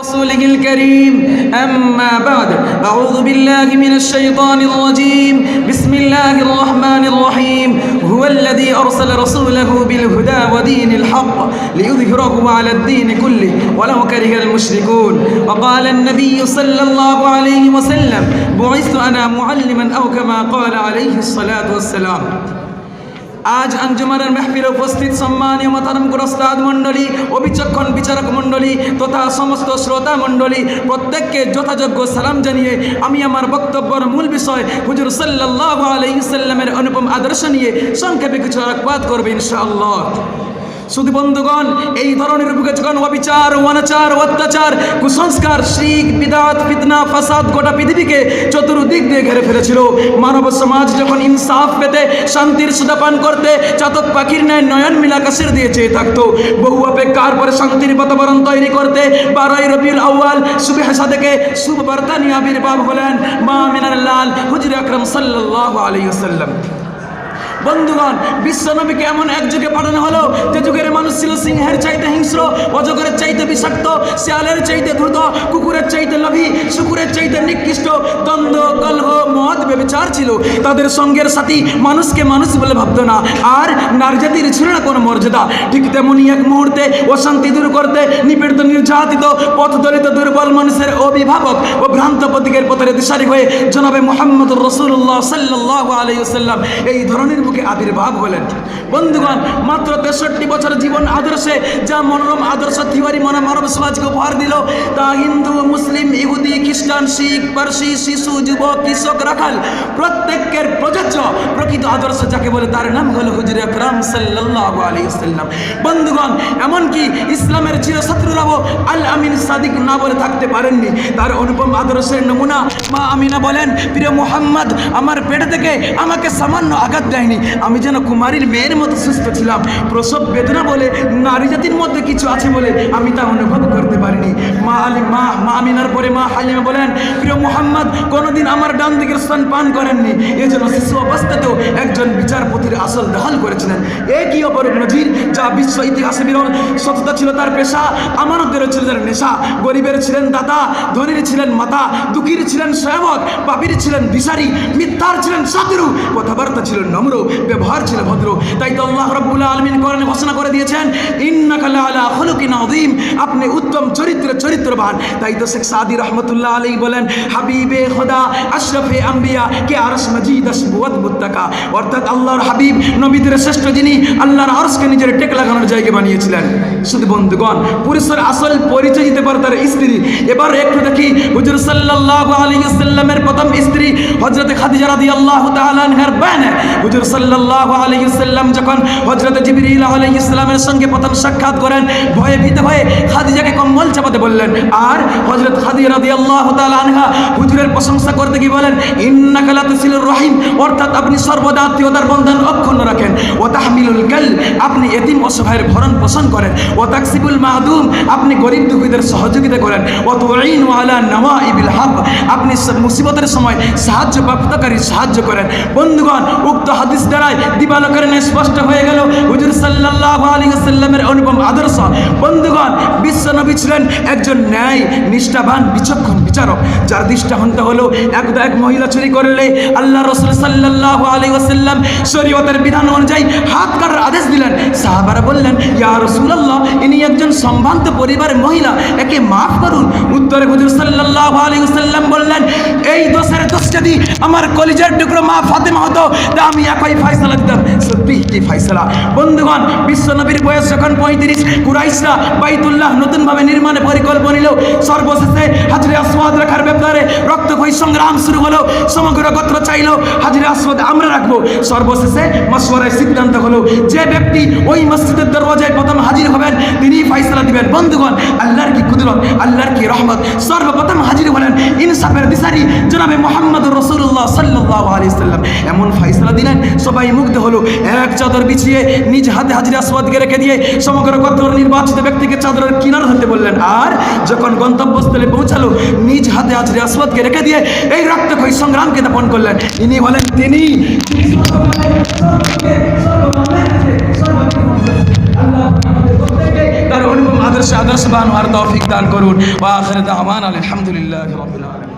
ورسوله الكريم أما بعد أعوذ بالله من الشيطان الرجيم بسم الله الرحمن الرحيم هو الذي أرسل رسوله بالهدى ودين الحق ليظهره على الدين كله ولو كره المشركون وقال النبي صلى الله عليه وسلم بعثت أنا معلما أو كما قال عليه الصلاة والسلام আজ আঞ্জুমানের মাহফিলে উপস্থিত সম্মানীয় মোহতারাম ওস্তাদ মণ্ডলী ও বিচক্ষণ বিচারক মণ্ডলী তথা সমস্ত শ্রোতা মণ্ডলী প্রত্যেককে যথাযোগ্য সালাম জানিয়ে আমি আমার বক্তব্যের মূল বিষয় হুজুর সাল্লাল্লাহু আলাইহি সাল্লামের অনুপম আদর্শ নিয়ে সংক্ষেপে কিছু আলোকপাত করবে ইনশাআল্লাহ। শুধু বন্ধুগণ, এই ধরনের বুকে যখন অবিচার, অনাচার, অত্যাচার, কুসংস্কার, শিরক, বিদআত, ফিতনা, ফাসাদ গোটা পৃথিবীকে চতুর্দিক দিয়ে ঘিরে ফেলেছিল, মানব সমাজ যখন ইনসাফ পেতে, শান্তির সুধা পান করতে চাতক পাখির ন্যায় নয়ন মিল আকাশের দিয়ে চেয়ে থাকতো, বহু অপেক্ষার পরে শান্তির বাতাবরণ তৈরি করতে 12ই রবিউল আউয়াল শুভ হাসা থেকে শুভ বার্তা নিয়ে আবির্ভাব হলেন মা আমিনার লাল হুজুর আকরাম সাল্লাল্লাহু আলাইহি ওয়াসাল্লাম। বন্ধুগণ, বিশ্বনবীকে এমন এক যুগে পাঠানো হলো যে যুগের মানুষ ছিল সিংহের চাইতে হিংস্র, অজগরের চাইতে বিষাক্ত, শিয়ালের চাইতে দ্রুত, কুকুরের চাইতে লোভী, শুকুরের চাইতে নিকৃষ্ট, দ্বন্দ্ব, কলহ, মদ, ব্যভিচার ছিল। তাদের সঙ্গের সাথী মানুষকে মানুষ বলে ভাবতো না, আর নারী জাতির ছিল না কোনো মর্যাদা। ঠিক তেমনই এক মুহূর্তে অশান্তি দূর করতে নিপীড়িত, নির্যাতিত, পথদলিত, দুর্বল মানুষের অভিভাবক ও ভ্রান্ত প্রতীকের পথের দিশারি হয়ে জনাবে মুহাম্মদুর রাসূলুল্লাহ সাল্লাল্লাহু আলাইহি ওয়াসাল্লাম এই ধরনের আবির্ভাব হলেন। বন্ধুগণ, মাত্র 63 বছর জীবন আদর্শে যা মনোরম আদর্শ থিওরি মানব সমাজকে উপহার দিল, তা হিন্দু, মুসলিম, ইহুদি, খ্রিস্টান, শিখ, পারসি, শিশু, যুবক, কৃষক, রাখাল প্রত্যেকের প্রযোজ্য প্রকৃত আদর্শ যাকে বলে তার নাম হলো হুজুর আকরাম সাল্লাল্লাহু আলাইহি ওয়াসাল্লাম। বন্ধুগণ, এমনকি ইসলামের চিরশত্রুরাও আল আমিন সাদিক না বলে থাকতে পারেননি। তার অনুপম আদর্শের নমুনা মা আমিনা বলেন, প্রিয় মুহাম্মদ আমার পেটে থেকে আমাকে সামান্য আঘাত দেয়নি, আমি যেন কুমারীর মেয়ের মতো সুস্থ ছিলাম। প্রসব বেদনা বলে নারী জাতির মধ্যে কিছু আছে বলে আমি তা অনুভব করতে পারিনি। মা আমিনার পরে মা হালিমা বলেন, প্রিয় মুহাম্মদ কোনোদিন আমার ডান দিকের স্তন পান করেননি, এজন্য শিশু অবস্থাতেও একজন বিচারপতির আসল দখল করেছিলেন। একই অপরূপ নজির যা বিশ্ব ইতিহাসে বিরল। সততা ছিল তার পেশা, আমানতের ছিল তার নেশা, গরিবের ছিলেন দাতা, ধনীর ছিলেন মাতা, দুঃখীর ছিলেন সেবক, পাপীর ছিলেন দিশারি, মিথ্যার ছিলেন শত্রু, কথাবার্তা ছিল নম্র, ব্যবহার ছিল ভদ্র। তাই তো আল্লাহ রাব্বুল আলামিন কোরআনে ঘোষণা করে দিয়েছেন, ইন্নাকা লাআলা খুলুকিন আযীম, আপনি উত্তম চরিত্রবান। তাই তো শেখ সাদি রহমতুল্লাহ আলাইহি বলেন, হাবিবে খোদা আশরাফে আম্বিয়া কে আরশ মজিদ আসবুত মুত্তাকা, অর্থাৎ আল্লাহর হাবিব, নবীদের শ্রেষ্ঠ, যিনি আল্লাহর আরশকে নিজের টেক লাগানোর জায়গা বানিয়েছিলেন। শুধু বন্ধুগণ, পুরুষের আসল পরিচয় দিতে পারে তার স্ত্রী। এবার একটু দেখি হুজুর সাল্লাল্লাহু আলাইহি ওয়াসাল্লামের প্রথম স্ত্রী হযরত খাদিজা রাদিয়াল্লাহু তাআলা আনহার বায়ান। হুজুর সাল্লাল্লাহু আলাইহি ওয়াসাল্লাম যখন হযরত জিবরিল আলাইহিস সালামের সঙ্গে প্রথম সাক্ষাৎ করেন, ভয়ে ভীত হয়ে খাদিজাকে কম্বল চাপাতে বললেন, আর হযরত খাদিজা রাদিয়াল্লাহু তাআলা আনহা হুজুরের প্রশংসা করতে গিয়ে বলেন, ইন্নাকা লাতাসিলুর রহিম, অর্থাৎ আপনি সর্বদা আত্মীয়তার বন্ধন অক্ষুণ্ণ রাখেন। ও তাহমিলুল কাল, আপনি এতিম অসহায়ের ভরণ পোষণ করেন। ও তাকসিবুল মাহদুম, আপনি গরিব দুঃখীদের সহযোগিতা করেন। ও তুঈনু আলা নওয়াইবিল হক, আপনি মুসিবতের সময় সাহায্য প্রাপ্তকারী সাহায্য করেন। বন্ধুগণ, উক্ত হাদিস দ্বারাই দিবালোকের স্পষ্ট হয়ে গেল হুজুর সাল্লাল্লাহু আলাইহি ওয়াসাল্লামের অনুপম আদর্শ। বন্ধুগণ, বিশ্ব নবী ছিলেন একজন ন্যায় নিষ্ঠাবান বিচক্ষণ বিচারক, যার দৃষ্টান্ত হলো একদা এক মহিলা চুরি করলে আল্লাহ রাসূল সাল্লাল্লাহু আলাইহি ওয়াসাল্লাম শরীয়তের বিধান অনুযায়ী হাত কাটার আদেশ দিলেন। সাহাবারা বললেন, ইয়া রাসূলুল্লাহ, ইনি একজন সম্ভ্রান্ত পরিবারের মহিলা, একে মাফ করুন। উত্তরে হুজুর সাল্লাল্লাহু আলাইহি ওয়াসাল্লাম বললেন, এই দোষের দোষ যদি আমার কলিজার টুকরো মা ফাতেমা হতো তা আমি একই ফয়সালা দিতাম। সত্যি কি ফয়সালা। বন্ধুগণ, বিশ্ব নবীর বয়স যখন 35, কুরাইশরা বাইতুল্লাহ নতুনভাবে নির্মাণের পরিকল্পনা নিল। সর্বশেষে হাজরে আসওয়াদ রাখার ব্যাপারে রক্তক্ষয়ী সংগ্রাম শুরু হলো। সমগ্র গোত্র চাইল হাজরে আসওয়াদ আমরা রাখবো। সর্বশেষে মশওয়ারায় সিদ্ধান্ত হলো, যে ব্যক্তি ওই মসজিদের দরওয়াজায় প্রথম হাজির হবেন তিনি ফয়সালা দিবেন। বন্ধুগণ, আল্লাহর কি কুদরত, আল্লাহর কি রহমত। সর্বপ্রথম হাজির হলেন ইনসাফের দিশারি জনাবে মুহাম্মদুর রাসূলুল্লাহ সাল্লাল্লাহু আলাইহি ওয়াসাল্লাম। এমন ফয়সালা দিলেন সবাই মুগ্ধ হলো। এক চাদর বিছিয়ে নিজ হাতে হাজরে আসওয়াদকে রেখে দিয়ে সমগ্র গোত্রের নির্বাচিত ব্যক্তিকে চাদরের কিনার ধরতে বললেন। আর যখন গন্তব্যস্থলে পৌঁছালো, নিজ হাতে হাজরে আসওয়াদকে রেখে দিয়ে এই রক্তক্ষয়ী সংগ্রামকে দাপন করলেন। ইনি হলেন তিনি তার অনুপম আদর্শবান হওয়ার তৌফিক দান করুন। ওয়া আখির দাওয়ানা আলহামদুলিল্লাহি রাব্বিল আলামিন।